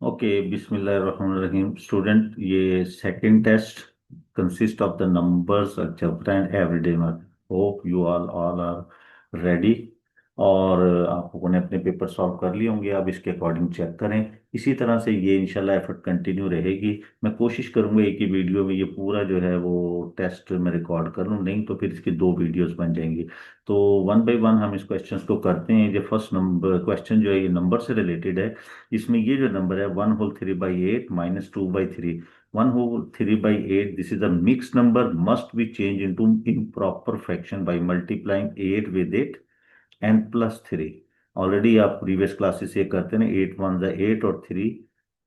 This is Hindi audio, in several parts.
ओके, बिस्मिल्लाहिर्रहमानिर्रहीम स्टूडेंट। ये second test consist of the numbers algebra and everyday math. Hope you all are ready. और आप लोगों ने अपने पेपर सॉल्व कर लिए होंगे। अब इसके अकॉर्डिंग चेक करें। इसी तरह से ये इंशाल्लाह एफर्ट कंटिन्यू रहेगी। मैं कोशिश करूंगा एक ही वीडियो में ये पूरा जो है वो टेस्ट में रिकॉर्ड कर लूँ, नहीं तो फिर इसकी दो वीडियोस बन जाएंगी। तो वन बाय वन हम इस क्वेश्चंस को करते हैं। ये फर्स्ट नंबर क्वेश्चन जो है ये नंबर से रिलेटेड है। इसमें ये जो नंबर है 1 whole 3/8 -2/3। 1 whole 3/8, this is a mix number, must be change into improper fraction by multiplying 8 with it and +3। Already आप प्रीवियस क्लासेस ये करते हैं ना, 8 1 8 और 3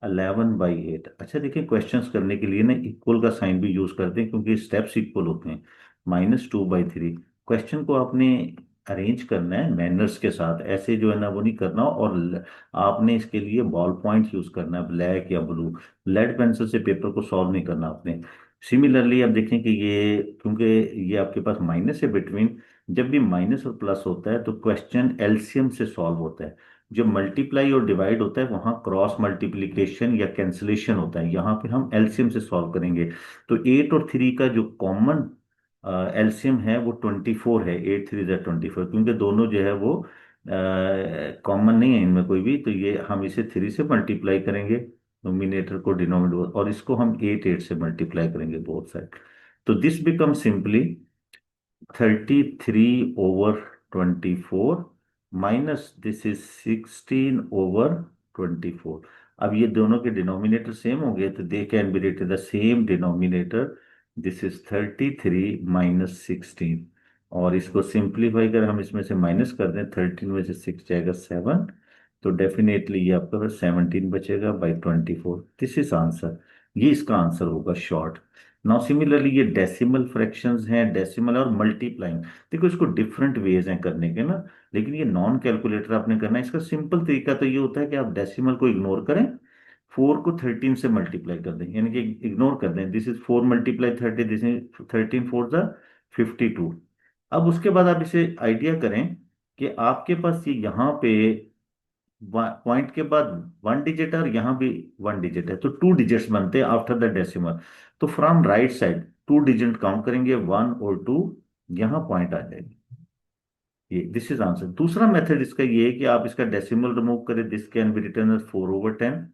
11/8। अच्छा देखिए, क्वेश्चंस करने के लिए ना इक्वल का साइन भी यूज करते हैं क्योंकि स्टेप्स इक्वल होते हैं। -2/3 क्वेश्चन को आपने अरेंज करना है मैनर्स के साथ, ऐसे जो है ना वो नहीं करना। और आपने इसके लिए बॉल पॉइंट यूज करना है, ब्लैक या ब्लू। लेड पेंसिल से पेपर को सॉल्व नहीं करना आपने। सिमिलरली अब देखें कि ये क्योंकि ये आपके पास माइनस है बिटवीन, जब भी माइनस और प्लस होता है तो क्वेश्चन एलसीएम से सॉल्व होता है। जब मल्टीप्लाई और डिवाइड होता है वहां क्रॉस मल्टीप्लिकेशन या कैंसलेशन होता है, यहाँ पे हम एलसीएम से सॉल्व करेंगे। तो 8 और 3 का जो कॉमन एलसीएम है वो 24 है। 8 3 ज़ा 24, क्योंकि दोनों जो है वो कॉमन नहीं है इनमें कोई भी, तो ये हम इसे 3 से मल्टीप्लाई करेंगे नोमिनेटर को डिनोमिनेटर, और इसको हम 8 8 से मल्टीप्लाई करेंगे बोथ साइड। तो this become simply 33/24 minus this is 16/24। अब ये दोनों के डिनोमिनेटर सेम हो गए तो they can be written the same denominator. This is 33 - 16। और इसको सिंप्लीफाई कर हम इसमें से माइनस कर दें, 13 में से 6 जाएगा 7। तो डेफिनेटली ये आपका पास 17 बचेगा बाई 24। This is answer. ये इसका आंसर होगा शॉर्ट। नाउ सिमिलरली ये डेसिमल फ्रैक्शंस हैं, डेसिमल और मल्टीप्लाइंग। देखो इसको डिफरेंट वेज हैं करने के ना, लेकिन ये नॉन कैलकुलेटर आपने करना है। इसका सिंपल तरीका तो ये होता है कि आप डेसिमल को इग्नोर करें, 4 को 13 से मल्टीप्लाई कर दें, यानी कि इग्नोर कर दें। दिस इज 4 × 30, दिस इज 13 4 ज़ा 52। अब उसके बाद आप इसे आइडिया करें कि आपके पास ये यहाँ पे पॉइंट के बाद 1 डिजिट है और यहाँ भी 1 डिजिट है, तो 2 डिजिट्स बनते हैं आफ्टर द डेसिमल। तो from right side 2 digit count करेंगे, 1 और 2, यहाँ पॉइंट आ जाएगी। ये दिस इज आंसर। दूसरा मेथड इसका ये है कि आप इसका डेसिमल रिमूव करें, this can be return as 4/10।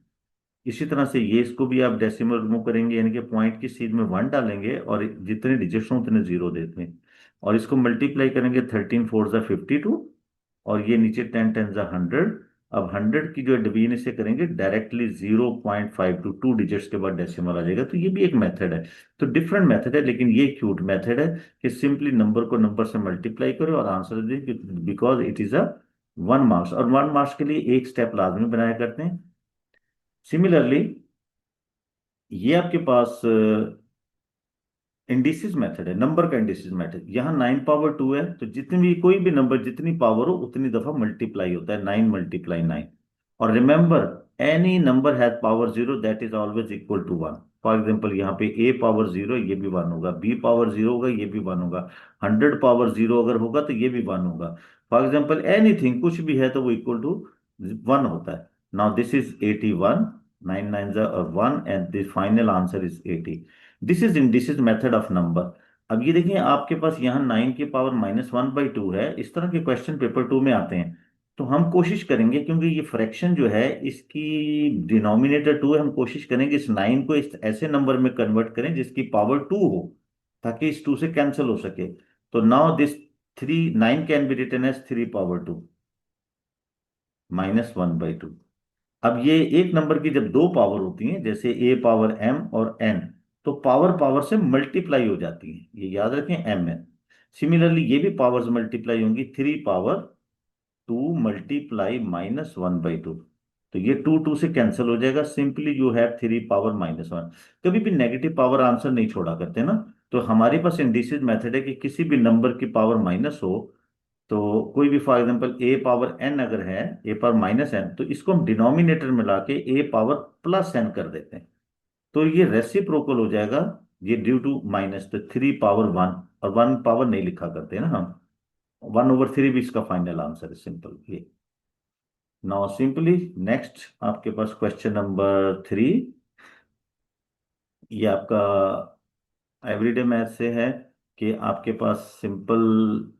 इसी तरह से ये इसको भी आप डेसिमल रिमूव करेंगे, यानी कि पॉइंट की सीध में 1 डालेंगे और जितने डिजिट्स हों उतने जीरो देते हैं, और इसको मल्टीप्लाई करेंगे, 13 4 ज़ा 52, और ये नीचे 10 10 ज़ा 100। अब 100 की जो डिवीजन इसे करेंगे डायरेक्टली 0.5 टू 2 डिजिट्स के बाद डेसिमल आ जाएगा। तो ये भी एक मेथड है। तो डिफरेंट मेथड है, लेकिन ये क्यूट मेथड है कि सिंपली नंबर को नंबर से मल्टीप्लाई करो और answer they, because it is a 1 marks, और 1 मार्क्स के लिए एक स्टेप लाजमी बनाया करते हैं। सिमिलरली ये आपके पास इंडिसिस मेथड है, नंबर का इंडिसिस मेथड। यहाँ 9 पावर 2 है, तो जितनी भी कोई भी नंबर जितनी पावर हो उतनी दफा मल्टीप्लाई होता है, 9 × 9। और remember, any number has power 0 that is always equal to 1। For example यहाँ पे A पावर 0 ये भी 1 होगा, B पावर 0 होगा ये भी 1 होगा, 100 पावर 0 अगर होगा तो ये भी 1 होगा। फॉर एग्जाम्पल एनीथिंग कुछ भी है तो वो इक्वल टू 1 होता है। Now this is 81, 9 9 1, and the final answer is 80। This is method of number. अब ये देखिए आपके पास यहाँ 9 की पावर -1/2 है। इस तरह के क्वेश्चन पेपर 2 में आते हैं। तो हम कोशिश करेंगे, क्योंकि ये फ्रैक्शन जो है इसकी डिनोमिनेटर 2 है, हम कोशिश करेंगे इस 9 को इस ऐसे नंबर में कन्वर्ट करें जिसकी पावर 2 हो, ताकि इस 2 से कैंसिल हो सके। तो now this 9 can be written as 3 power 2 -1/2। अब ये एक नंबर की जब दो पावर होती हैं, जैसे A पावर M और N, तो पावर पावर से मल्टीप्लाई हो जाती है, ये याद रखें, MN। सिमिलरली ये भी पावर्स मल्टीप्लाई होंगी, 3 पावर 2 मल्टीप्लाई -1/2। तो ये 2 2 से कैंसिल हो जाएगा, सिंपली यू हैव 3 पावर -1। कभी भी नेगेटिव पावर आंसर नहीं छोड़ा करते ना। तो हमारे पास इंडिसिस मेथड है कि किसी भी नंबर की पावर माइनस हो, तो कोई भी for example A power N अगर है, A पावर -N, तो इसको हम डिनोमिनेटर में लाके A पावर+N कर देते हैं, तो ये रेसिप्रोकल हो जाएगा। ये ड्यू टू माइनस, तो 3 पावर 1, और 1 पावर नहीं लिखा करते ना हम, 1/3 भी इसका फाइनल आंसर है, सिंपल ये। नाउ सिंपली नेक्स्ट आपके पास क्वेश्चन नंबर 3। ये आपका एवरीडे मैथ से है कि आपके पास simple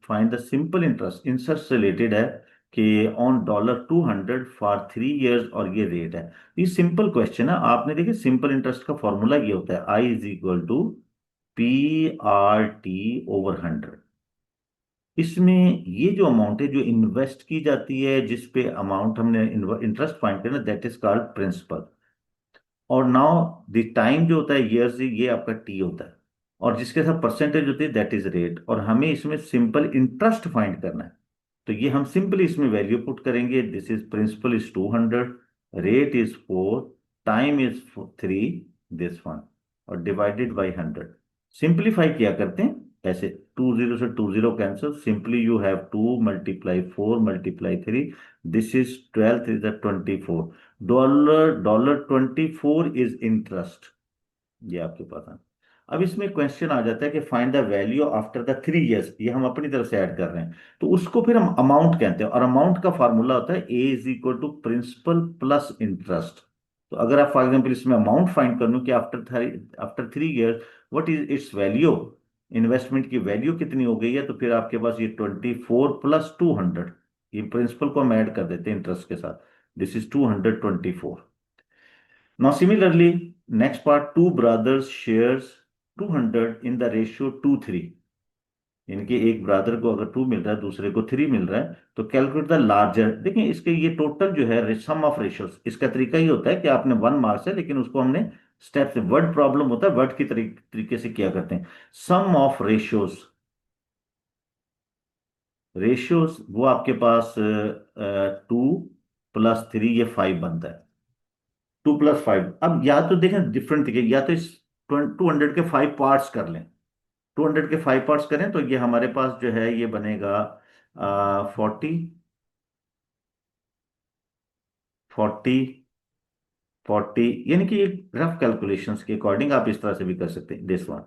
find the simple interest interest से रिलेटेड है कि ऑन $200 फॉर 3 years, और ये रेट है। ये सिंपल क्वेश्चन है। आपने देखिए सिंपल इंटरेस्ट का फॉर्मूला ये होता है I = PRT/100। इसमें ये जो अमाउंट है जो इन्वेस्ट की जाती है, जिस पे अमाउंट हमने इंटरेस्ट फाइंड करना, दैट इज कॉल्ड प्रिंसिपल। और नाउ द टाइम जो होता है ईयर से, ये आपका टी होता है। और जिसके साथ परसेंटेज होती है दैट इज रेट। और हमें इसमें सिंपल इंटरेस्ट फाइंड करना है। तो ये हम सिंपली इसमें वैल्यू पुट करेंगे। This is principal is 200, rate is 4, time is 3, this one, और डिवाइडेड बाई 100। सिंप्लीफाई किया करते हैं ऐसे, 20 से 20 cancel, simply you have 2 × 4 × 3, this is 12 is 24। $24 is interest. ये आपके पास है। अब इसमें क्वेश्चन आ जाता है कि find the value after the 3 years। ये हम अपनी तरफ से ऐड कर रहे हैं, तो उसको फिर हम अमाउंट कहते हैं। और अमाउंट का फार्मूला होता है A = प्रिंसिपल प्लस इंटरेस्ट। तो अगर आप फॉर एग्जाम्पल इसमें अमाउंट फाइंड कर लो कि after 3 years what is it's value, investment की वैल्यू कितनी हो गई है, तो फिर आपके पास ये 24 + 200, ये प्रिंसिपल को हम ऐड कर देते हैं इंटरेस्ट के साथ। This is 224। Now, similarly, next part, two brothers shares 200 in the ratio 2:3। इनके एक ब्रदर को अगर 2 मिल रहा है, दूसरे को 3 मिल रहा है, तो कैलकुलेट द लार्जर। देखिए इसके ये टोटल जो है सम ऑफ रेशियोज, इसका तरीका ये होता है कि आपने 1 मार्क्स है, लेकिन उसको हमने स्टेप से, वर्ड प्रॉब्लम होता है, वर्ड की तरीके से किया करते हैं। सम ऑफ रेशियोज, रेशियोज वो आपके पास 2 + 3, ये 5 बनता है। 2 + 5। अब या तो देखें डिफरेंट तरीके, या तो इस 200 के 5 पार्ट्स कर लें। 200 के 5 पार्ट्स करें तो ये हमारे पास जो है ये बनेगा 40 40 40, यानी कि एक रफ कैलकुलेशंस के अकॉर्डिंग आप इस तरह से भी कर सकते हैं। दिस वन,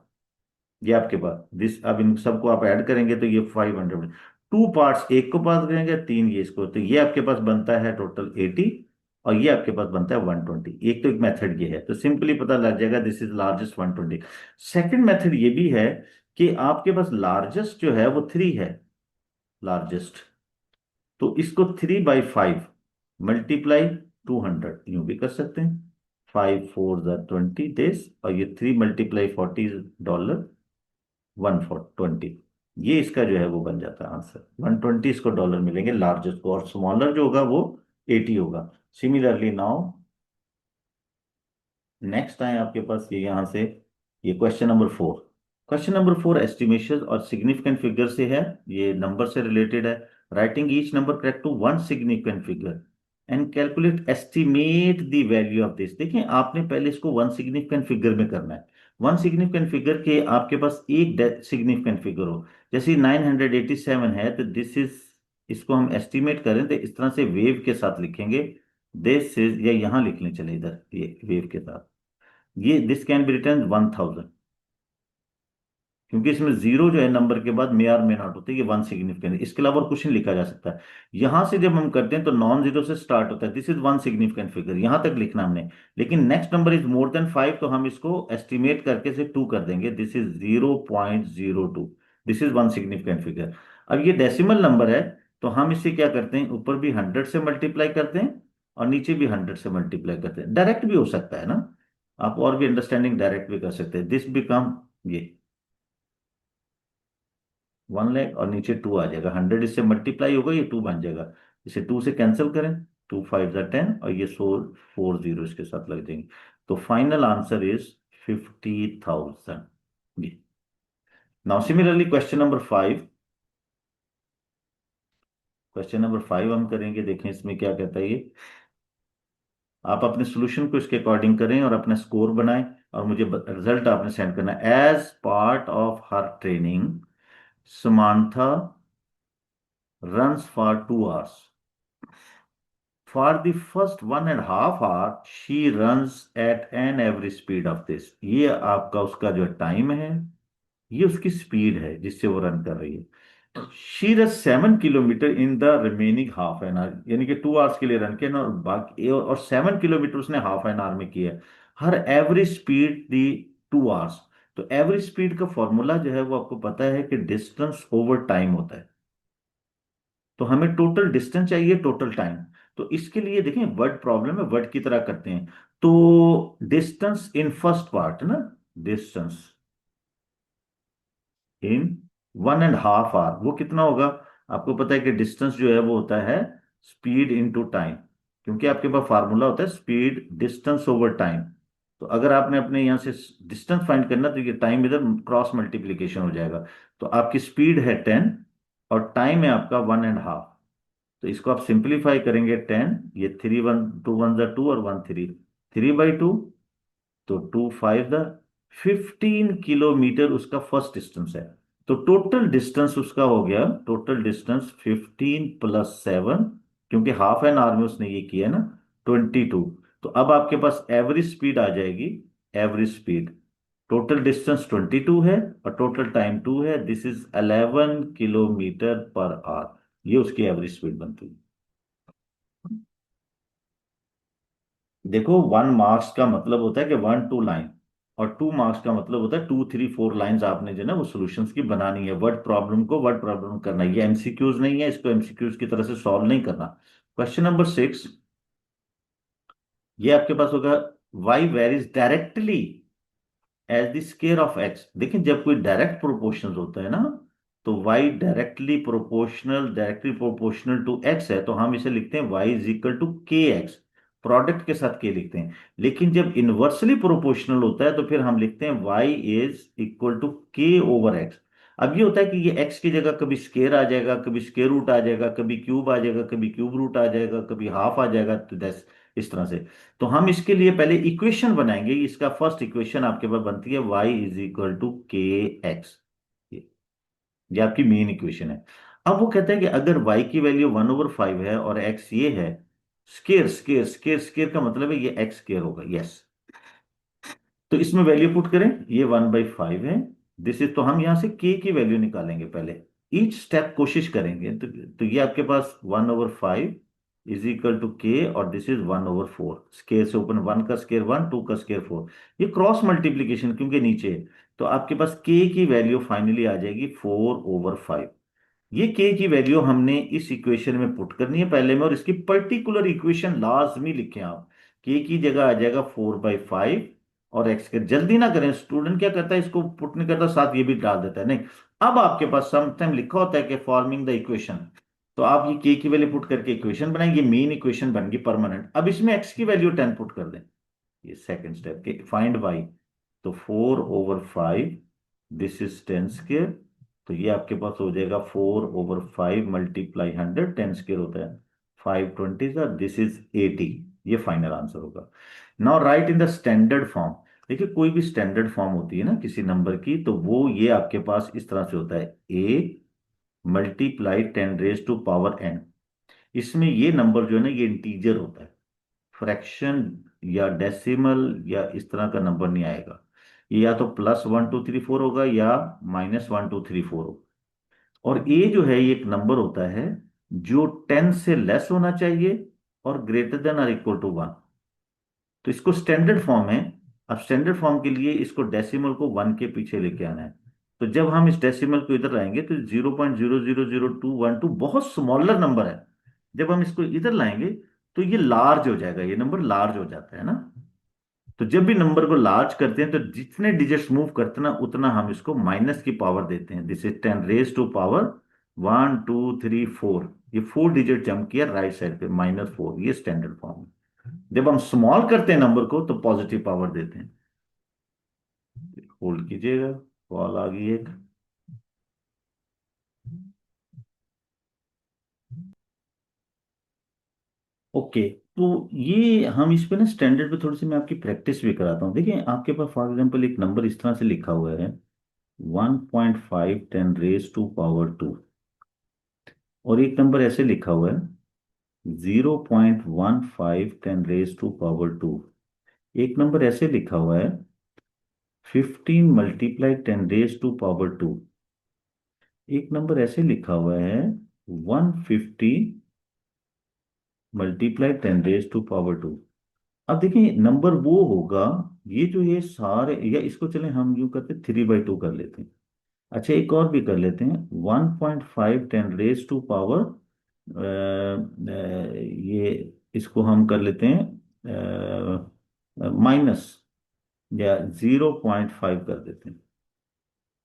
ये आपके पास दिस, अब इन सबको आप ऐड करेंगे तो ये 500। 2 पार्ट्स, एक को पास करेंगे, 3 ये इसको, तो ये आपके पास बनता है टोटल 80, और ये आपके पास बनता है 120। एक तो एक मेथड ये है, तो सिंपली पता लग जाएगा this is largest 120। Second method ये भी है कि आपके पास लार्जेस्ट जो है वो 3 है, लार्जेस्ट। तो इसको 3/5 मल्टीप्लाई 200 यूं भी कर सकते हैं। 5 × 4 = 20 डेज, और ये 3 × 40 $120। ये इसका जो है वो बन जाता है आंसर। 120 इसको डॉलर मिलेंगे लार्जेस्ट को, और स्मॉलर जो होगा वो 80 होगा। सिमिलरली नाउ नेक्स्ट आए आपके पास ये यहां से, ये question number 4। Question number 4 estimation और सिग्निफिकेंट फिगर से है, ये नंबर से रिलेटेड है। Writing each number correct to one significant figure and calculate estimate the value of this. देखिए आपने पहले इसको वन सिग्निफिकेंट फिगर में करना है। वन सिग्निफिकेंट फिगर के आपके पास एक सिग्निफिकेंट फिगर हो, जैसे 987 है, तो दिस इज, इसको हम एस्टिमेट करें तो इस तरह से वेव के साथ लिखेंगे। दिस इज, या यहां लिख लें, चले इधर ये वेव के साथ, ये दिस कैन बी रिटर्न 1000, क्योंकि इसमें जीरो जो है नंबर के बाद मे और मे नॉट होते हैं, ये वन सिग्निफिकेंट है। इसके अलावा और कुछ नहीं लिखा जा सकता। यहां से जब हम करते हैं तो नॉन जीरो से स्टार्ट होता है, this is one significant figure, यहां तक लिखना हमने। लेकिन next number is more than 5, तो हम इसको एस्टिमेट करके से 2 कर देंगे, this is 0.02। This is one significant figure. अब ये डेसिमल नंबर है, तो हम इसे क्या करते हैं, ऊपर भी 100 से मल्टीप्लाई करते हैं, और नीचे भी 100 से मल्टीप्लाई करते हैं। डायरेक्ट भी हो सकता है ना, आप और भी अंडरस्टैंडिंग डायरेक्ट भी कर सकते हैं। दिस बिकम ये 1 लाख, और नीचे 2 आ जाएगा, 100 इससे मल्टीप्लाई होगा, ये 2 बन जाएगा। इसे 2 से कैंसिल करें, 2 × 5 = 10, और ये 4 जीरो इसके साथ लग जाएंगे। तो फाइनल आंसर इज 50,000। ये नाउ सिमिलरली क्वेश्चन नंबर 5 हम करेंगे। देखें इसमें क्या कहता है ये। आप अपने सोल्यूशन को इसके अकॉर्डिंग करें और अपना स्कोर बनाएं, और मुझे रिजल्ट आपने सेंड करना है। As part of her training Samantha runs for 2 hours. For the first 1.5 hour, she runs at an average speed of this। ये आपका उसका जो टाइम है, ये उसकी स्पीड है जिससे वो रन कर रही है। She run 7 kilometre in the remaining half an hour, यानी कि 2 आवर्स के लिए रन किया ना, और बाकी और 7 किलोमीटर उसने हाफ एन आवर में किया है। हर एवरेज स्पीड दी 2 आवर्स। तो एवरेज स्पीड का फॉर्मूला जो है वो आपको पता है कि डिस्टेंस ओवर टाइम होता है। तो हमें टोटल डिस्टेंस चाहिए, टोटल टाइम। तो इसके लिए देखें, वर्ड प्रॉब्लम है, वर्ड की तरह करते हैं। तो डिस्टेंस इन फर्स्ट पार्ट ना, डिस्टेंस इन 1.5 आवर, वो कितना होगा? आपको पता है कि डिस्टेंस जो है वो होता है स्पीड इनटू टाइम, क्योंकि आपके पास फार्मूला होता है स्पीड डिस्टेंस ओवर टाइम। तो अगर आपने अपने यहां से डिस्टेंस फाइंड करना, तो ये टाइम इधर क्रॉस मल्टीप्लीकेशन हो जाएगा। तो आपकी स्पीड है 10 और टाइम है आपका 1.5। तो इसको आप सिंप्लीफाई करेंगे, 10, ये 3 1 2 1 2 और 1 3, 3/2, तो 2 5 द 15 किलोमीटर उसका फर्स्ट डिस्टेंस है। तो टोटल डिस्टेंस उसका हो गया, टोटल डिस्टेंस 15 + 7, क्योंकि हाफ एन आवर में उसने ये किया ना, 22। तो अब आपके पास एवरेज स्पीड आ जाएगी, एवरेज स्पीड, टोटल डिस्टेंस 22 है और टोटल टाइम 2 है, this is 11 kilometre per hour. ये उसकी एवरेज स्पीड बनती है। देखो, 1 मार्क्स का मतलब होता है कि 1 2 लाइन, और 2 मार्क्स का मतलब होता है 2 3 4 लाइंस आपने जो है ना वो सॉल्यूशंस की बनानी है, वर्ड प्रॉब्लम को वर्ड प्रॉब्लम करना है। ये एमसीक्यूज नहीं है, इसको एमसीक्यूज की तरह से सॉल्व नहीं करना। क्वेश्चन नंबर 6, ये आपके पास होगा, Y varies directly as the square of X. देखिए, जब कोई डायरेक्ट प्रोपोर्शनल होता है ना, तो y directly proportional to x है, तो हम इसे लिखते हैं y is equal to K X, product के साथ k लिखते हैं। लेकिन जब इनवर्सली प्रोपोर्शनल होता है तो फिर हम लिखते हैं y is equal to k over x। अब ये होता है कि ये x की जगह कभी स्केयर आ जाएगा, कभी स्केयर रूट आ जाएगा, कभी क्यूब आ जाएगा, कभी क्यूब रूट आ जाएगा, कभी हाफ आ जाएगा, तो दैस इस तरह से। तो हम इसके लिए पहले इक्वेशन बनाएंगे। इसका फर्स्ट इक्वेशन आपके पास बनती है y is equal to K x, ये आपकी मेन इक्वेशन है। अब वो कहता है कि अगर y की वैल्यू 1/5 है और x ये है, स्केयर स्केयर स्केयर स्केयर का मतलब है ये x स्केयर होगा, यस। तो इसमें वैल्यू पुट करें, ये 1/5 है, दिस इज, तो हम यहां से k की वैल्यू निकालेंगे पहले, ईच स्टेप कोशिश करेंगे। तो ये आपके पास 1/5 इज इक्वल टू के, और दिस इज 1/4, स्केयर से ओपन, 1 का स्केयर 1, 2 का स्केयर 4, ये क्रॉस मल्टीप्लीकेशन क्योंकि नीचे है। तो आपके पास k की वैल्यू फाइनली आ जाएगी 4/5। ये k की वैल्यू हमने इस इक्वेशन में पुट करनी है पहले में, और इसकी पर्टिकुलर इक्वेशन लाजमी लिखें आप। k की जगह आ जाएगा 4/5, और x के, जल्दी ना करें, स्टूडेंट क्या करता है, इसको पुट नहीं करता, साथ ये भी डाल देता है, नहीं। अब आपके पास समटाइम लिखा होता है कि फॉर्मिंग द इक्वेशन, तो आप ये k की वैल्यू पुट करके इक्वेशन बनाएंगे, मेन इक्वेशन बन गई परमानेंट। अब इसमें x की वैल्यू 10 पुट कर दें, ये सेकंड स्टेप के फाइंड y, तो 4/5, दिस इज 10 स्क्वेयर, तो ये आपके पास हो जाएगा 4/5 मल्टीप्लाई 100, 10 स्क्वेयर होता है 520 सा, दिस इज 80। ये फाइनल आंसर होगा। Now right in the standard form. देखिए, कोई भी स्टैंडर्ड फॉर्म होती है ना किसी नंबर की, तो वो ये आपके पास इस तरह से होता है, a multiply 10 raise to power n। इसमें ये नंबर जो है ना ये इंटीजर होता है, फ्रैक्शन या डेसिमल या इस तरह का नंबर नहीं आएगा। ये या तो +1 2 3 4 होगा या -1 2 3 4 होगा। और ए जो है ये एक नंबर होता है जो 10 से लेस होना चाहिए और ग्रेटर देन और इक्वल टू 1। तो इसको स्टैंडर्ड फॉर्म है। अब स्टैंडर्ड फॉर्म के लिए इसको डेसिमल को 1 के पीछे लेके आना है। तो जब हम इस डेसिमल को इधर लाएंगे तो 0.0000212 बहुत स्मॉलर नंबर है। जब हम इसको इधर लाएंगे तो ये लार्ज हो जाएगा, ये नंबर लार्ज हो जाता है ना। तो जब भी नंबर को लार्ज करते हैं तो जितने डिजिट्स मूव करते हैं ना, उतना हम इसको माइनस की पावर देते हैं। This is 10 raise to power 1 2 3 4, ये 4 डिजिट जंप किया राइट साइड पे, -4, ये स्टैंडर्ड फॉर्म है। जब हम स्मॉल करते हैं नंबर को तो पॉजिटिव पावर देते हैं। होल्ड कीजिएगा, कॉल आ गई एक। ओके, तो ये हम इस पे ना स्टैंडर्ड पे थोड़ी सी मैं आपकी प्रैक्टिस भी कराता हूँ। देखिए, आपके पास फॉर एग्जांपल एक नंबर इस तरह से लिखा हुआ है, 1.5 10 रेज टू पावर 2, और एक नंबर ऐसे लिखा हुआ है 0.15 10 रेज टू पावर 2, एक नंबर ऐसे लिखा हुआ है 15 मल्टीप्लाई 10 रेज टू पावर 2। एक नंबर ऐसे लिखा हुआ है 150 मल्टीप्लाई 10 raised to power 2। अब देखिए नंबर वो होगा, ये सारे, या इसको चले हम यूं करते 3/2 कर लेते हैं। अच्छा एक और भी कर लेते हैं, 1.5 10 raised to power, ये इसको हम कर लेते हैं माइनस, या 0.5 कर देते हैं।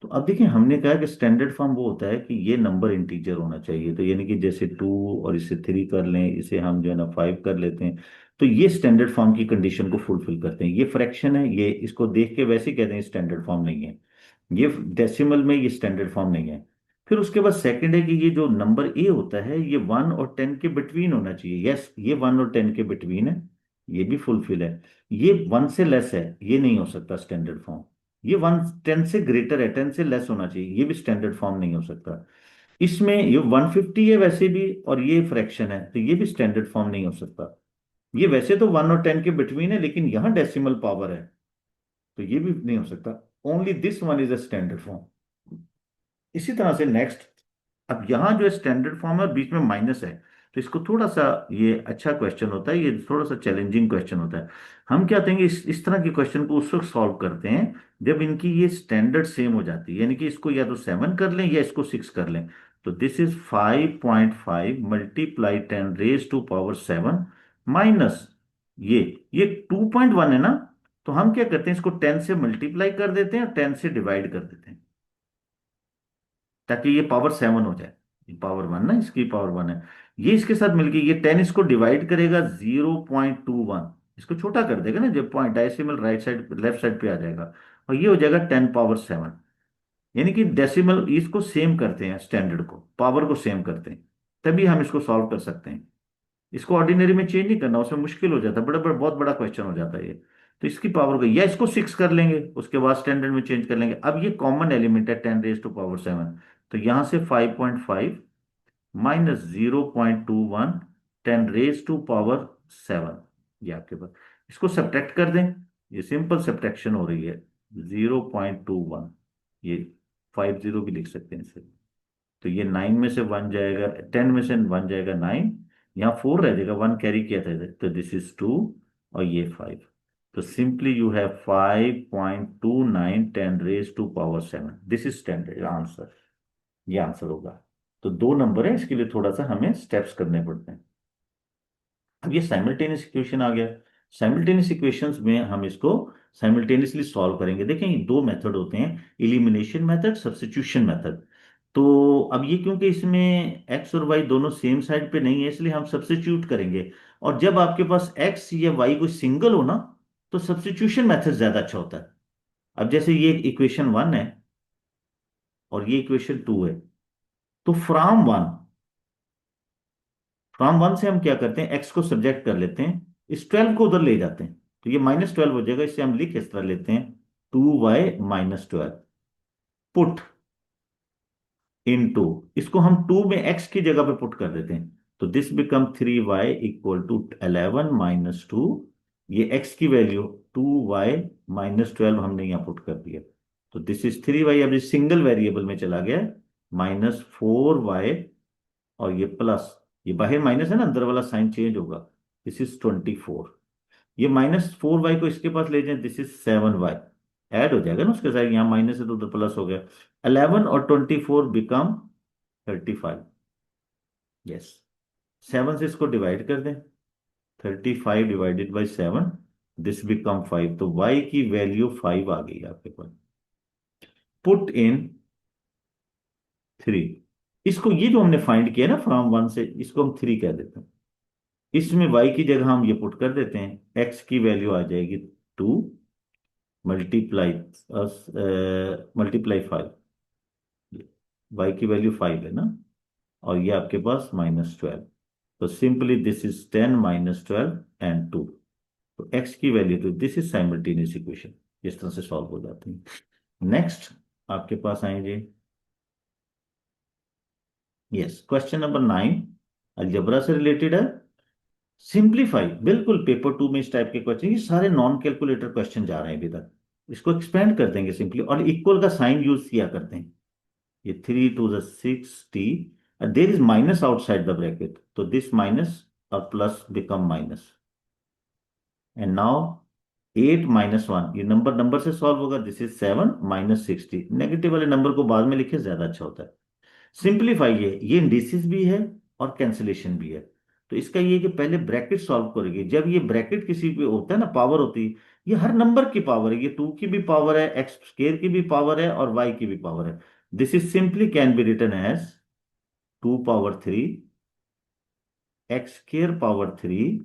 तो अब देखिए हमने कहा कि स्टैंडर्ड फॉर्म वो होता है कि ये नंबर इंटीजर होना चाहिए, तो यानी कि जैसे 2 और इसे 3 कर लें, इसे हम जो है ना 5 कर लेते हैं, तो ये स्टैंडर्ड फॉर्म की कंडीशन को फुलफिल करते हैं। ये फ्रैक्शन है, ये इसको देख के वैसे ही कहते हैं स्टैंडर्ड फॉर्म नहीं है, ये डेसिमल में ये स्टैंडर्ड फॉर्म नहीं है। फिर उसके बाद सेकंड है कि ये जो नंबर ए होता है ये 1 और 10 के बिटवीन होना चाहिए। यस, ये 1 और 10 के बिटवीन है, ये भी फुलफिल है। ये 1 से लेस है, ये नहीं हो सकता स्टैंडर्ड फॉर्म। ये 1 10 से ग्रेटर है, 10 से लेस होना चाहिए, ये भी स्टैंडर्ड फॉर्म नहीं हो सकता। इसमें ये 150 है वैसे भी, और ये फ्रैक्शन है, तो ये भी स्टैंडर्ड फॉर्म नहीं हो सकता। ये वैसे तो 1 और 10 के बिटवीन है, लेकिन यहां डेसिमल पावर है, तो ये भी नहीं हो सकता। Only this one is a standard form. इसी तरह से नेक्स्ट, अब यहां जो है स्टैंडर्ड फॉर्म है और बीच में माइनस है, तो इसको थोड़ा सा, ये अच्छा क्वेश्चन होता है, ये थोड़ा सा चैलेंजिंग क्वेश्चन होता है। हम क्या करेंगे, इस तरह के क्वेश्चन को उस वक्त सॉल्व करते हैं जब इनकी ये स्टैंडर्ड सेम हो जाती है, यानी कि इसको या तो 7 कर लें या इसको 6 कर लें। तो this is 5.5 multiply 10 raised to power 7 minus ये ये 2.1 है ना, तो हम क्या करते हैं, इसको 10 से मल्टीप्लाई कर देते हैं और 10 से डिवाइड कर देते हैं, ताकि ये पावर 7 हो जाए। ये पावर 1 ना, इसकी पावर 1 है, ये इसके साथ मिलके ये 10 इसको डिवाइड करेगा 0.21, इसको छोटा कर देगा ना, जब point decimal right side left side पे आ जाएगा, और ये हो जाएगा 10 पावर 7। यानी कि डेसिमल इसको सेम करते हैं, स्टैंडर्ड को पावर को सेम करते हैं, तभी हम इसको सॉल्व कर सकते हैं। इसको ऑर्डिनरी में चेंज नहीं करना, उसमें मुश्किल हो जाता है, बड़ा बड़ा बहुत बड़ा क्वेश्चन हो जाता है ये। तो इसकी पावर को, या इसको 6 कर लेंगे, उसके बाद स्टैंडर्ड में चेंज कर लेंगे। अब ये कॉमन एलिमेंट है 10 raised to power 7, तो यहां से 5.5 माइनस 0.21 10 raised to power 7, ये आपके पास, इसको सब्ट्रैक्ट कर दें, ये सिंपल सब्ट्रैक्शन हो रही है। 0.21, ये 50 भी लिख सकते हैं इसे। तो ये 9 में से 1 जाएगा, 10 में से 1 जाएगा 9, यहाँ 4 रह जाएगा, 1 कैरी किया था इधर, तो दिस इज 2, और ये 5। तो simply you have 5.29 10 raised to power 7, this is standard answer, ये आंसर होगा। तो दो नंबर है, इसके लिए थोड़ा सा हमें स्टेप्स करने पड़ते हैं। अब ये साइमल्टेनियस इक्वेशन आ गया। साइमल्टेनियस इक्वेशंस में हम इसको साइमल्टेनियसली सॉल्व करेंगे। देखें ये दो मेथड होते हैं, एलिमिनेशन मेथड, सब्स्टिट्यूशन मेथड। तो अब ये क्योंकि इसमें एक्स और वाई दोनों सेम साइड पे नहीं है, इसलिए हम सब्स्टिट्यूट करेंगे। और जब आपके पास एक्स या वाई कोई सिंगल हो ना, तो सब्स्टिट्यूशन मेथड ज्यादा अच्छा होता है। अब जैसे ये इक्वेशन 1 है और ये इक्वेशन 2 है, तो फ्रॉम वन से हम क्या करते हैं, एक्स को सब्जेक्ट कर लेते हैं, इस 12 को उधर ले जाते हैं, तो ये -12 हो जाएगा। इसे हम लिख इस तरह लेते हैं, 2y - 12 पुट इनटू, इसको हम 2 में x की जगह पे पुट कर देते हैं, तो दिस बिकम 3y = 11 - 2। ये x की वैल्यू 2y - 12 हमने यहाँ पुट कर दिया, तो दिस इज 3y, अब इस सिंगल वेरिएबल में चला गया, -4y, और ये प्लस, ये बाहर माइनस है ना, अंदर वाला साइन चेंज होगा, दिस इज 24। ये -4y को इसके पास ले जाए, दिस इज 7y, ऐड हो जाएगा ना उसके साथ, यहाँ माइनस है तो उधर प्लस हो गया। 11 और 24 बिकम 35। यस, 7 से इसको डिवाइड कर दें, 35 ÷ 7, दिस बिकम 5, तो y की वैल्यू 5 आ गई आपके पास। पुट इन 3, इसको ये जो हमने फाइंड किया ना फ्रॉम 1 से, इसको हम 3 कह देते हैं। इसमें y की जगह हम ये पुट कर देते हैं, x की वैल्यू आ जाएगी 2 मल्टीप्लाई मल्टीप्लाई 5, y की वैल्यू 5 है ना, और ये आपके पास -12, तो सिंपली दिस इज 10 - 12 एंड 2, तो x की वैल्यू, तो दिस इज साइमल्टेनियस इक्वेशन, इस तरह से सॉल्व हो जाती है। नेक्स्ट आपके पास आएंगे, यस, क्वेश्चन नंबर 9 अलजेब्रा से रिलेटेड है। सिंप्लीफाई, बिल्कुल पेपर 2 में इस टाइप के क्वेश्चन, ये सारे नॉन कैलकुलेटर क्वेश्चन जा रहे हैं अभी तक। इसको एक्सपेंड कर देंगे सिंपली, और इक्वल का साइन यूज किया करते हैं, ये 3 to the 6t, and there is minus outside the bracket, so this minus or plus become minus, and now 8 - 1, ये नंबर नंबर से सॉल्व होगा, दिस इज 7 - 60। नेगेटिव वाले नंबर को बाद में लिखे ज्यादा अच्छा होता है। सिंप्लीफाई, ये इंडिसेस भी है और कैंसिलेशन भी है। तो इसका ये कि पहले ब्रैकेट सॉल्व करेंगे। जब ये ब्रैकेट किसी पे होता है ना, पावर होती है, ये हर नंबर की पावर है, ये 2 की भी पावर है, एक्स स्क्र की भी पावर है और वाई की भी पावर है। This is simply can be written as 2 power 3 x² power 3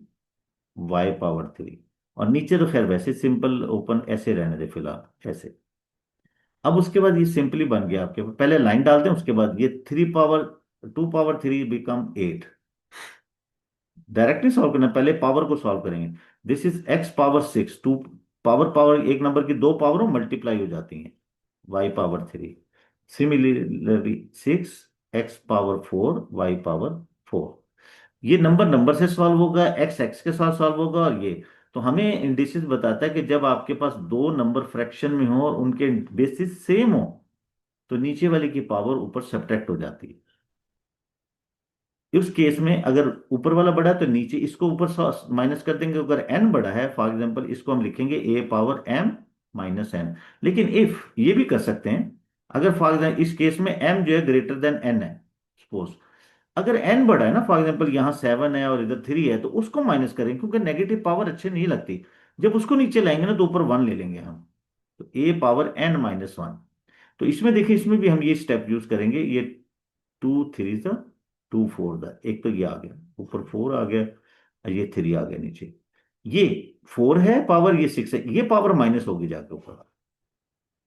y power 3। और नीचे तो खैर वैसे सिंपल ओपन ऐसे रहने दे फिलहाल ऐसे। अब उसके बाद ये सिंपली बन गया आपके, पहले लाइन डालते हैं, उसके बाद ये 2 पावर 3 डायरेक्टली सॉल्व करना, पहले पावर को सॉल्व करेंगे। This is x power 6, to power power एक नंबर की दो पावर मल्टीप्लाई हो जाती हैं, y power 3। Similarly 6 x power 4 y power 4। ये नंबर नंबर से सॉल्व होगा, एक्स एक्स के साथ सॉल्व होगा, और ये तो हमें इंडिसेस बताता है कि जब आपके पास दो नंबर फ्रैक्शन में हो और उनके बेसिस सेम हो तो नीचे वाले की पावर ऊपर सब्ट्रैक्ट हो जाती है। उस केस में अगर ऊपर वाला बड़ा है तो नीचे इसको ऊपर माइनस कर देंगे। अगर एन बड़ा है, फॉर एग्जांपल, इसको हम लिखेंगे a⁻m - n। लेकिन इफ ये भी कर सकते हैं, अगर फॉर एग्जांपल इस केस में m जो है ग्रेटर देन n है, सपोज अगर n बड़ा है ना, फॉर एग्जांपल यहाँ 7 है और इधर 3 है, तो उसको माइनस करेंगे क्योंकि नेगेटिव पावर अच्छे नहीं लगती। जब उसको नीचे लाएंगे ना तो ऊपर 1 ले लेंगे हम, तो a⁻n - 1। तो इसमें देखिए, इसमें भी हम ये स्टेप यूज करेंगे। ये 2 3 2 4, एक तो ये आ गया ऊपर 4 आ गया और ये 3 आ गया नीचे। ये 4 है पावर, ये 6 है, ये पावर माइनस होगी जाके ऊपर,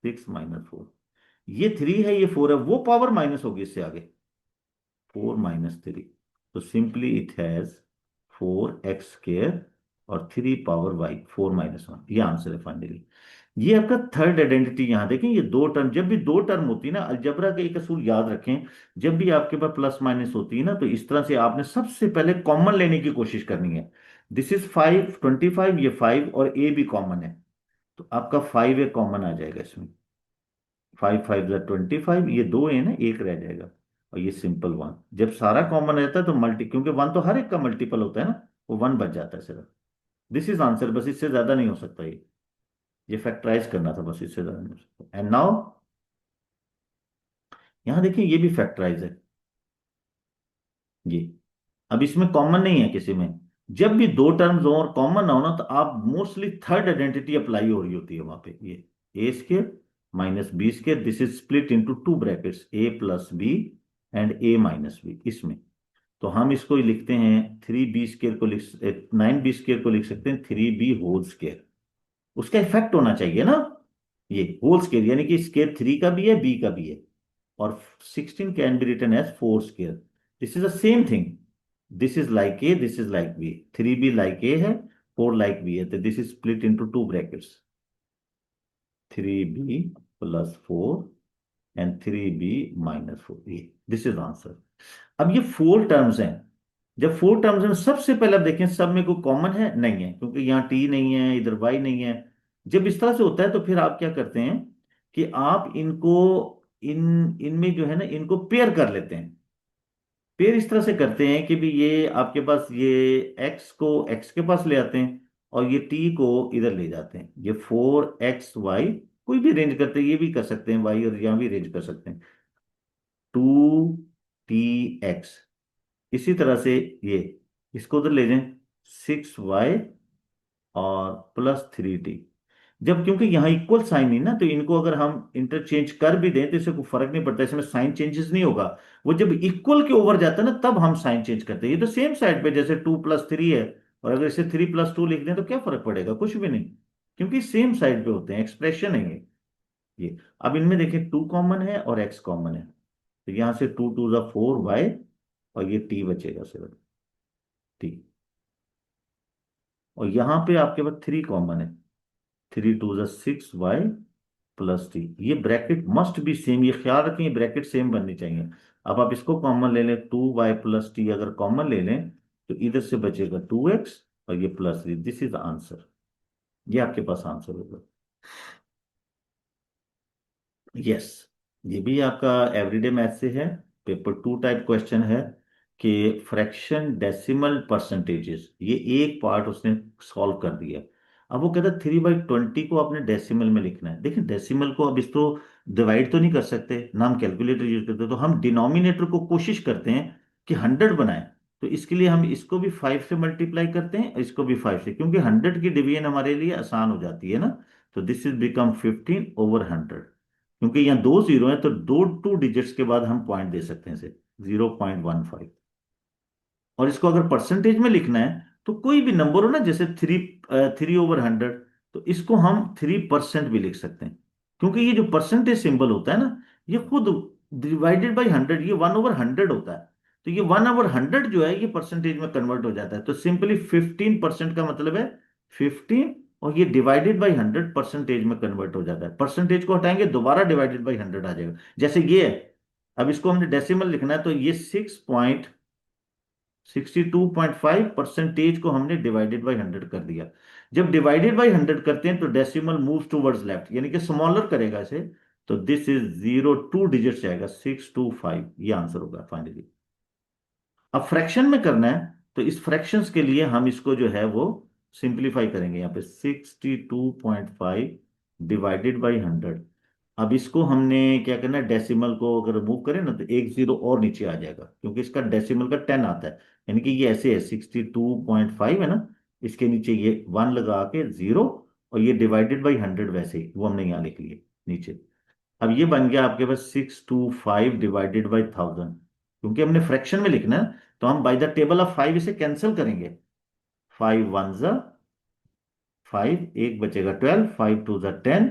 6 - 4। ये 3 है, ये 4 है, वो पावर माइनस होगी इससे आगे, 4 - 3। तो सिंपली इट हैज 4x² और 3 पावर y, 4 - 1। ये आंसर है फाइनली। ये आपका थर्ड आइडेंटिटी। यहां देखें, ये दो टर्म, जब भी दो टर्म होती है ना, अलजबरा के एक असूल याद रखें, जब भी आपके पास प्लस माइनस होती है ना, तो इस तरह से आपने सबसे पहले कॉमन लेने की कोशिश करनी है। दिस इज 5 25, ये 5 और ए भी कॉमन है, तो आपका 5 ए कॉमन आ जाएगा इसमें। 5 5 25, ये दो है ना, एक रह जाएगा, और ये सिंपल 1। जब सारा कॉमन रहता है तो मल्टी, क्योंकि 1 तो हर एक का मल्टीपल होता है ना, वो 1 बच जाता है सिर्फ। दिस इज आंसर, बस इससे ज्यादा नहीं हो सकता ये फैक्टराइज करना था, बस इससे ज्यादा नहीं हो सकता। एंड नाउ यहां देखिए, ये भी फैक्टराइज है ये। अब इसमें कॉमन नहीं है किसी में। जब भी दो टर्म्स हो और कॉमन ना हो ना, तो आप मोस्टली थर्ड आइडेंटिटी अप्लाई हो रही होती है वहां पे। ये a² - b², this is split into two brackets, a+b and a - b। इसमें तो हम इसको ही लिखते हैं 3b² को लिख 9b² को लिख सकते हैं 3b²। उसका इफेक्ट होना चाहिए ना, ये होल स्केयर, यानी कि स्केयर 3 का भी है, बी का भी है। और 16 can be written as 4 square. This is the same thing, this is like A, this is like B, 3b like A है, 4 लाइक बी है, तो this is split into two brackets, 3b + 4 and 3b - 4। ये दिस इज आंसर। अब ये 4 टर्म्स हैं। जब 4 टर्म्स में सबसे पहले आप देखें, सब में कोई कॉमन है नहीं है, क्योंकि यहाँ टी नहीं है, इधर वाई नहीं है। जब इस तरह से होता है तो फिर आप क्या करते हैं कि आप इनको इनमें जो है ना, इनको पेयर कर लेते हैं। पेयर इस तरह से करते हैं कि भी ये आपके पास ये एक्स को एक्स के पास ले आते हैं और ये टी को इधर ले जाते हैं। ये 4x y, कोई भी रेंज करते हैं, ये भी कर सकते हैं वाई, और यहाँ भी रेंज कर सकते हैं 2t x। इसी तरह से ये इसको उधर ले जाएं 6y और +3t। जब क्योंकि यहाँ इक्वल साइन नहीं ना, तो इनको अगर हम इंटरचेंज कर भी दें तो इससे कोई फर्क नहीं पड़ता, इसमें साइन चेंजेस नहीं होगा। वो जब इक्वल के ओवर जाता है ना, तब हम साइन चेंज करते हैं। ये तो सेम साइड पे, जैसे 2 + 3 है, और अगर इसे 3 + 2 लिख दें तो क्या फर्क पड़ेगा, कुछ भी नहीं, क्योंकि सेम साइड पे होते हैं, एक्सप्रेशन है ये। अब इनमें देखिए 2 कॉमन है और x कॉमन है, तो यहां से 2 × 2 = 4y, और ये t बचेगा सिर्फ, t। और यहाँ पे आपके पास 3 कॉमन है, 3 × 2 = 6y + t। ये ब्रैकेट मस्ट बी सेम, ये ख्याल रखें, ये ब्रैकेट सेम बननी चाहिए। अब आप इसको कॉमन ले लें, 2y + t अगर कॉमन ले लें तो इधर से बचेगा 2x और ये +3। दिस इज आंसर, ये आपके पास आंसर होगा। यस, ये भी आपका एवरीडे मैथ से है। पेपर 2 टाइप क्वेश्चन है कि फ्रैक्शन डेसिमल परसेंटेजेस, ये एक पार्ट उसने सॉल्व कर दिया। अब वो कहता है 3/20 को आपने डेसिमल में लिखना है। देखिए डेसिमल को अब इसको डिवाइड तो नहीं कर सकते ना, हम कैलकुलेटर यूज करते, तो हम डिनोमिनेटर को कोशिश करते हैं कि 100 बनाएं। तो इसके लिए हम इसको भी 5 से मल्टीप्लाई करते हैं, इसको भी 5 से, क्योंकि 100 की डिवीजन हमारे लिए आसान हो जाती है ना। तो दिस इज बिकम 15/100। क्योंकि यहाँ दो जीरो है तो दो टू डिजिट्स के बाद हम पॉइंट दे सकते हैं इसे, 0.15। और इसको अगर परसेंटेज में लिखना है तो कोई भी नंबर हो ना, जैसे 3/100, तो इसको हम 3% भी लिख सकते हैं। क्योंकि ये जो परसेंटेज सिंबल होता है ना, ये खुद डिवाइडेड बाई 100, ये 1/100 होता है। तो ये 1/100 जो है ये परसेंटेज में कन्वर्ट हो जाता है। तो सिंपली 15% का मतलब है 15, और ये डिवाइडेड बाई 100 परसेंटेज में कन्वर्ट हो जाता है। परसेंटेज को हटाएंगे दोबारा डिवाइडेड बाई 100 आ जाएगा, जैसे ये है। अब इसको हमने डेसिमल लिखना है तो ये 62.5 परसेंटेज को हमने डिवाइडेड बाई 100 कर दिया। जब डिवाइडेड बाई 100 करते हैं तो डेसिमल मूव्स टूवर्ड्स लेफ्ट, यानी कि स्मॉलर करेगा इसे। तो दिस इज 0 2 डिजिट जाएगा, 625, ये आंसर होगा फाइनली। अब फ्रैक्शन में करना है तो इस फ्रैक्शंस के लिए हम इसको जो है वो सिंप्लीफाई करेंगे। यहाँ पे 62.5 डिवाइडेड बाई 100। अब इसको हमने क्या करना है, डेसिमल को अगर मूव करें ना तो एक जीरो और नीचे आ जाएगा, क्योंकि इसका डेसिमल का 10 आता है। यानी कि ये ऐसे है, 62.5 है ना, इसके नीचे ये 1 लगा के जीरो, और ये डिवाइडेड बाई 100 वैसे ही वो हमने यहाँ लिख लिए नीचे। अब ये बन गया आपके पास 625 डिवाइडेड बाई 1000। क्योंकि हमने फ्रैक्शन में लिखना है तो हम बाय द टेबल ऑफ 5 इसे कैंसिल करेंगे। 5 1 5, एक बचेगा 12, 5 2 10,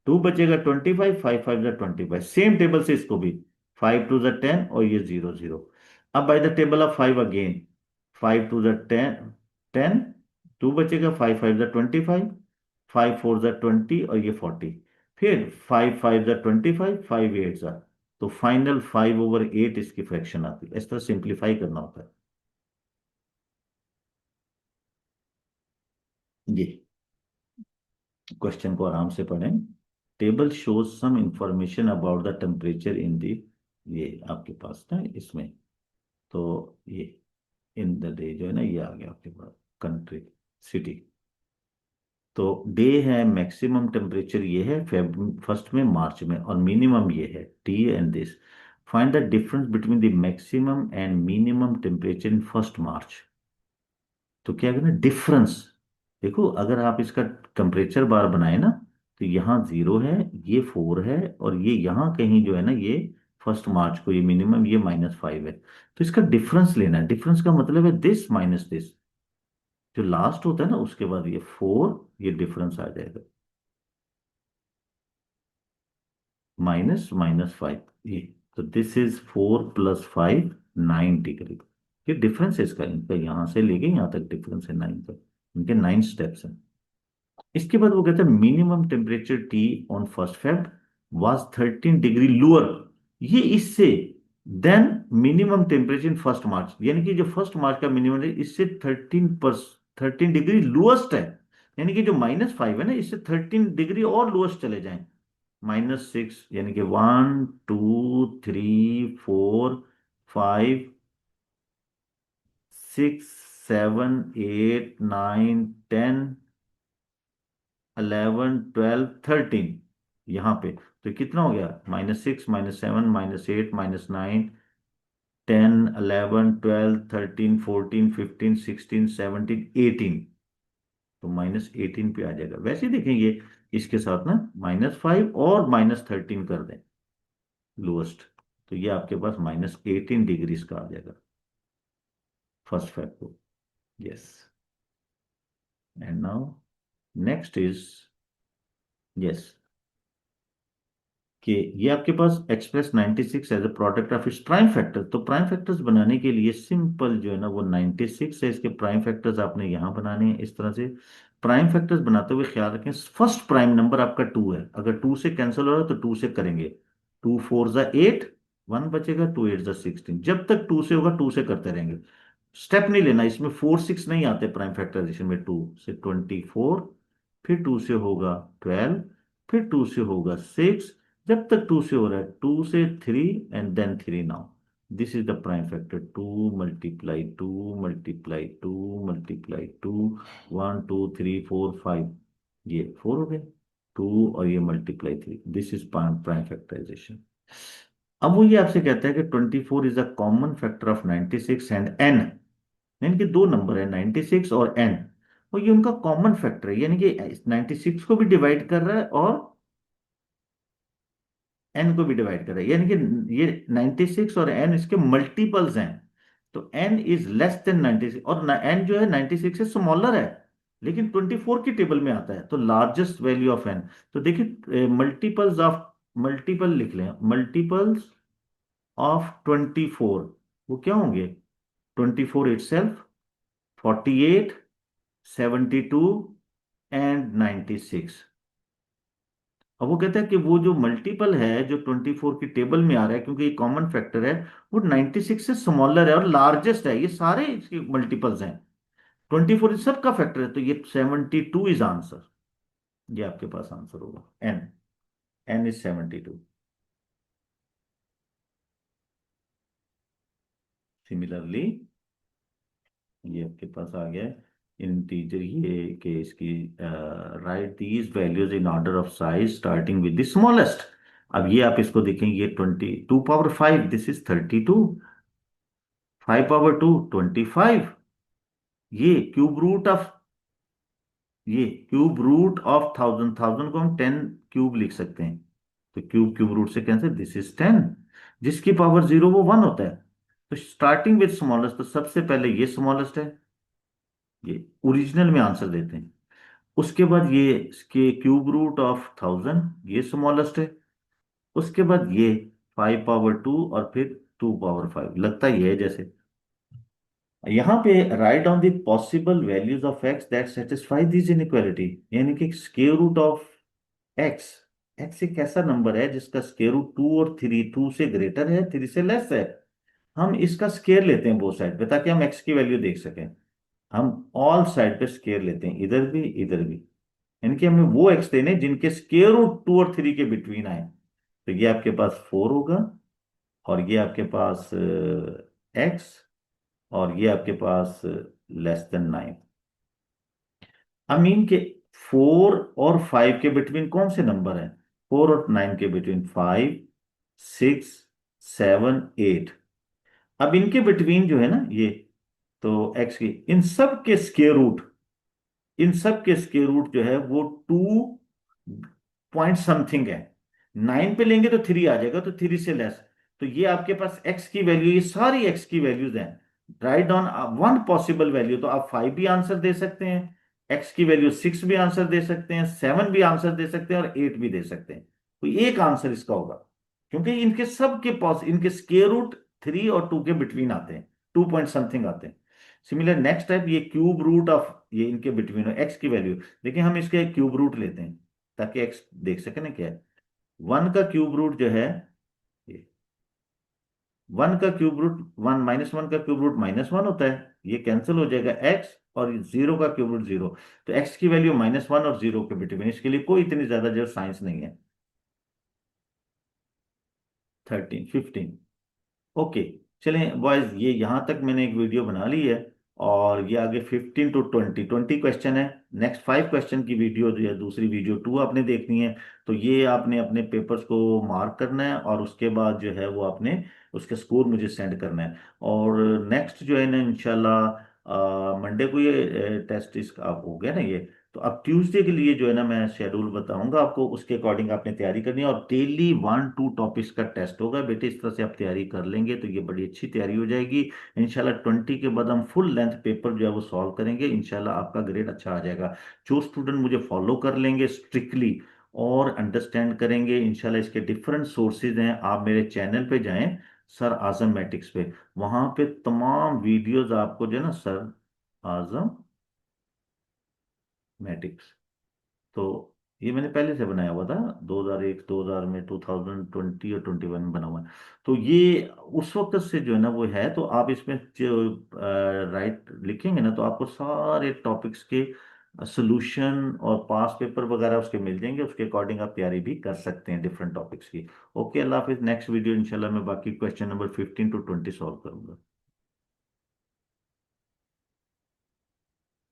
2 बचेगा 25, 5 5 25, सेम टेबल से इसको भी 5 2 10 और ये 0 0। अब by the table of 5 again, 5 2 10, 10, 2 बचेगा, 5 5 25, 5 4 20 और ये 40। फिर 5 5 25, 5 8 तो फाइनल 5/8 इसकी फ्रैक्शन आती है। इस तरह सिंप्लीफाई करना होता है ये। क्वेश्चन को आराम से पढ़ें। Table shows some information about the temperature in the, ये आपके पास ना इसमें, तो ये इन द डे जो है ना, ये आ गया आपके पास कंट्री, सिटी। तो डे है, मैक्सिमम टेम्परेचर ये है फेब फर्स्ट में, मार्च में, और मिनिमम ये है T and this. Find the difference between the maximum and minimum temperature in first मार्च। तो क्या करना, डिफरेंस। देखो अगर आप इसका टेम्परेचर बार बनाए ना, तो यहाँ 0 है, ये 4 है, और ये यहाँ कहीं जो है ना, ये फर्स्ट मार्च को ये मिनिमम, ये -5 है। तो इसका डिफरेंस लेना है। डिफरेंस का मतलब है दिस माइनस दिस, जो लास्ट होता है ना उसके बाद ये 4, ये डिफरेंस आ जाएगा, -5 ये। तो दिस इज 4 + 5, 9 डिग्री। ये डिफरेंस है इसका, इनका यहाँ से लेके यहाँ तक डिफरेंस है 9 का। इनके 9 स्टेप्स हैं। इसके बाद वो कहते हैं minimum temperature T on 1 Feb was 13 degree lower, ये इससे, then minimum temperature in first March, यानी कि जो फर्स्ट मार्च का मिनिमम है इससे 13 डिग्री लोएस्ट है। यानी कि जो -5 है ना, इससे 13 डिग्री और लोएस्ट चले जाएं, -6, यानी कि 1 2 3 4 5 6 7 8 9 10 11 12 13, यहाँ पे तो कितना हो गया, -6 -7 -8 -9 10 11 12 13 14 15 16 17 18, तो -18 पे आ जाएगा। वैसे ही देखेंगे इसके साथ ना, -5 और -13 कर दें लोएस्ट, तो ये आपके पास -18 डिग्रीज का आ जाएगा फर्स्ट फैक्ट को। Yes, and now next is, yes, कि ये आपके पास express 96 as a product of its prime factor. तो प्राइम फैक्टर्स बनाने के लिए सिंपल जो है ना वो 96 है, इसके प्राइम फैक्टर्स आपने यहाँ बनाने हैं इस तरह से। प्राइम फैक्टर्स बनाते हुए ख्याल रखें फर्स्ट प्राइम नंबर आपका 2 है, अगर 2 से कैंसिल हो रहा है तो 2 से करेंगे। 2 4 8, 1 बचेगा, 2 8 16, जब तक 2 से होगा 2 से करते रहेंगे। स्टेप नहीं लेना इसमें, 4 6 नहीं आते प्राइम फैक्टराइजेशन में। 2 से 24, फिर 2 से होगा 12, फिर 2 से होगा 6, जब तक टू से हो रहा है, टू से three and then three now, this is the prime factor, two one two three four five, ये फोर हो गए, टू और ये multiply three, this is prime factorization. अब वो ये आपसे कहता है कि 24 is a common factor of 96 and N, यानी कि दो नंबर है 96 और एन, और ये उनका कॉमन फैक्टर है, यानी कि 96 को भी डिवाइड कर रहा है और एन को भी डिवाइड कर रहा है, यानी कि ये 96 और एन इसके मल्टीपल्स हैं। तो एन इज लेस देन 96, और एन जो है 96 से स्मॉलर है, लेकिन 24 की टेबल में आता है, तो लार्जेस्ट वैल्यू ऑफ एन। तो देखिए मल्टीपल्स ऑफ, मल्टीपल लिख लें, मल्टीपल्स ऑफ 24 वो क्या होंगे, 24 itself, 48, 72 एंड 96। अब वो कहता है कि वो जो मल्टीपल है जो 24 की टेबल में आ रहा है, क्योंकि ये कॉमन फैक्टर है, वो 96 से स्मॉलर है और लार्जेस्ट है, ये सारे इसके मल्टीपल्स हैं, 24 इस सब का फैक्टर है, तो ये 72 इज आंसर, ये आपके पास आंसर होगा, एन, एन इज 72। सिमिलरली ये आपके पास आ गया इंटीजर, ये कि इसकी right these values in order of size starting with the smallest. अब ये आप इसको देखेंगे, ये 22 पावर 5, दिस इज 32, 5 पावर 2 25, ये क्यूब रूट ऑफ, ये cube root of thousand, thousand को हम 10 क्यूब लिख सकते हैं, तो क्यूब क्यूब रूट से कैंसिल, दिस इज 10, जिसकी पावर जीरो वो वन होता है। तो स्टार्टिंग विद स्मॉलेस्ट, तो सबसे पहले ये स्मॉलेस्ट है, ये ओरिजिनल में आंसर देते हैं, उसके बाद ये इसके क्यूब रूट ऑफ थाउजेंड, ये स्मॉलेस्ट है, उसके बाद ये 5 पावर 2 और फिर 2 पावर 5, लगता ही है जैसे। यहाँ पे right on the possible values of X that satisfy this inequality, यानी कि square root of X, X एक ऐसा नंबर है जिसका स्क्वायर रूट टू और थ्री, टू से ग्रेटर है थ्री से लेस है, हम इसका स्क्वायर लेते हैं बोथ साइड पे ताकि हम एक्स की वैल्यू देख सकें, हम ऑल साइड पे स्क्वायर लेते हैं, इधर भी इधर भी, यानी कि हमें वो एक्स देने जिनके स्क्वायर रूट टू और थ्री के बिटवीन आए, तो ये आपके पास फोर होगा, और ये आपके पास एक्स, और ये आपके पास लेस देन 9। आई मीन के 4 और 5 के बिटवीन कौन से नंबर हैं, 4 और 9 के बिटवीन 5, 6, 7, 8, अब इनके बिटवीन जो है ना ये, तो एक्स की इन सब के स्क्वायर रूट, इन सब के स्क्वायर रूट जो है वो 2 पॉइंट समथिंग है, 9 पे लेंगे तो थ्री आ जाएगा, तो थ्री से लेस, तो ये आपके पास एक्स की वैल्यू, ये सारी एक्स की वैल्यूज हैं, write down one possible value, तो आप 5 भी आंसर दे सकते हैं, एक्स की वैल्यू 6 भी आंसर दे सकते हैं, 7 भी आंसर दे सकते हैं, और 8 भी दे सकते हैं, कोई एक आंसर इसका होगा, क्योंकि इनके सब के पास इनके स्क्वायर रूट 3 और 2 के बिटवीन आते हैं, 2 पॉइंट समथिंग आते हैं। सिमिलर नेक्स्ट टाइप, ये क्यूब रूट ऑफ, ये इनके बिटवीन हो एक्स की वैल्यू, देखिए हम इसके क्यूब रूट लेते हैं ताकि एक्स देख सके ना क्या है, वन का क्यूब रूट जो है, वन का क्यूब रूट वन, -1 का क्यूब रूट -1 होता है, ये कैंसिल हो जाएगा एक्स, और जीरो का क्यूब रूट जीरो, तो एक्स की वैल्यू -1 और जीरो के बिटवीन, इसके लिए कोई इतनी ज्यादा जो साइंस नहीं है। 13, 15, ओके। चलें बॉयज, ये यहां तक मैंने एक वीडियो बना ली है, और ये आगे 15 to 20 क्वेश्चन है, नेक्स्ट 5 क्वेश्चन की वीडियो जो है दूसरी वीडियो 2 आपने देखनी है, तो ये आपने अपने पेपर्स को मार्क करना है, और उसके बाद जो है वो आपने उसके स्कोर मुझे सेंड करना है, और नेक्स्ट जो है ना इंशाल्लाह मंडे को ये टेस्ट इसका आप हो गया ना ये, तो अब ट्यूसडे के लिए जो है ना मैं शेड्यूल बताऊंगा आपको, उसके अकॉर्डिंग आपने तैयारी करनी है, और डेली 1-2 टॉपिक्स का टेस्ट होगा बेटे, इस तरह से आप तैयारी कर लेंगे तो ये बड़ी अच्छी तैयारी हो जाएगी। इंशाल्लाह 20 के बाद हम फुल लेंथ पेपर जो है वो सॉल्व करेंगे, इंशाल्लाह आपका ग्रेड अच्छा आ जाएगा। जो स्टूडेंट मुझे फॉलो कर लेंगे स्ट्रिक्टली और अंडरस्टैंड करेंगे, इंशाल्लाह इसके डिफरेंट सोर्सेज हैं, आप मेरे चैनल पे जाएं, सर आजम मैटिक्स पे, वहां पे तमाम वीडियोज आपको जो है ना, सर आजम मैटिक्स, तो ये मैंने पहले से बनाया हुआ था, 2001, 2000 में, 2020 और 21 में बना हुआ है, तो ये उस वक्त से जो है ना वो है, तो आप इसमें जो राइट लिखेंगे ना तो आपको सारे टॉपिक्स के सोल्यूशन और पास पेपर वगैरह उसके मिल जाएंगे, उसके अकॉर्डिंग आप तैयारी भी कर सकते हैं डिफरेंट टॉपिक्स की। ओके, अल्लाह हाफिज। नेक्स्ट वीडियो इंशाल्लाह मैं बाकी क्वेश्चन नंबर 15 to 20 सॉल्व करूंगा।